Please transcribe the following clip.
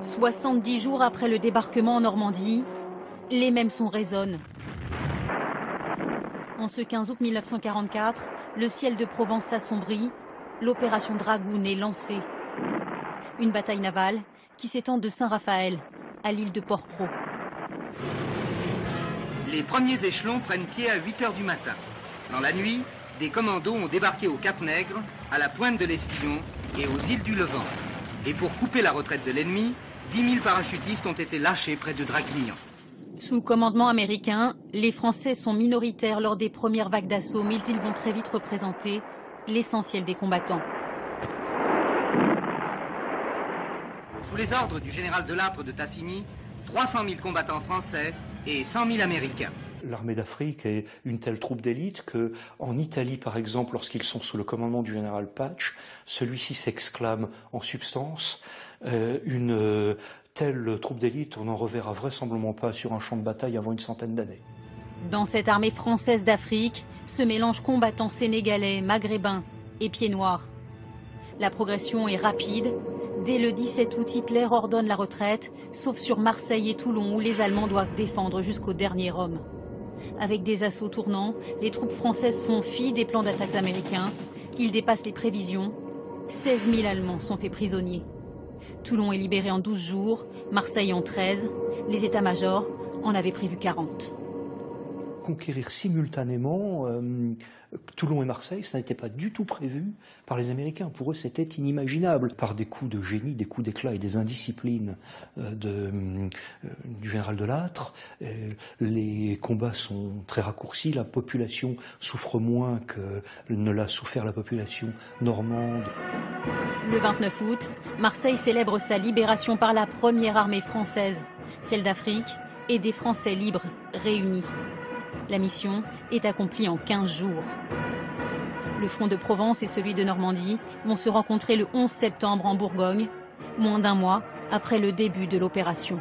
70 jours après le débarquement en Normandie, les mêmes sons résonnent. En ce 15 août 1944, le ciel de Provence s'assombrit, l'opération Dragoon est lancée. Une bataille navale qui s'étend de Saint-Raphaël à l'île de Port-Cros. Les premiers échelons prennent pied à 8 h du matin. Dans la nuit, des commandos ont débarqué au Cap-Nègre, à la pointe de l'Esquillon et aux îles du Levant. Et pour couper la retraite de l'ennemi, 10 000 parachutistes ont été lâchés près de Draguignan. Sous commandement américain, les Français sont minoritaires lors des premières vagues d'assaut, mais ils vont très vite représenter l'essentiel des combattants. Sous les ordres du général Delattre de Tassigny, 300 000 combattants français et 100 000 Américains. L'armée d'Afrique est une telle troupe d'élite qu'en Italie, par exemple, lorsqu'ils sont sous le commandement du général Patch, celui-ci s'exclame en substance une telle troupe d'élite, on n'en reverra vraisemblablement pas sur un champ de bataille avant une centaine d'années. Dans cette armée française d'Afrique, se mélangent combattants sénégalais, maghrébins et pieds noirs. La progression est rapide. Dès le 17 août, Hitler ordonne la retraite, sauf sur Marseille et Toulon, où les Allemands doivent défendre jusqu'au dernier homme. Avec des assauts tournants, les troupes françaises font fi des plans d'attaques américains. Ils dépassent les prévisions. 16 000 Allemands sont faits prisonniers. Toulon est libéré en 12 jours, Marseille en 13. Les états-majors en avaient prévu 40. Conquérir simultanément Toulon et Marseille, ça n'était pas du tout prévu par les Américains. Pour eux, c'était inimaginable. Par des coups de génie, des coups d'éclat et des indisciplines du général Delattre, les combats sont très raccourcis. La population souffre moins que ne l'a souffert la population normande. Le 29 août, Marseille célèbre sa libération par la première armée française, celle d'Afrique et des Français libres réunis. La mission est accomplie en 15 jours. Le front de Provence et celui de Normandie vont se rencontrer le 11 septembre en Bourgogne, moins d'un mois après le début de l'opération.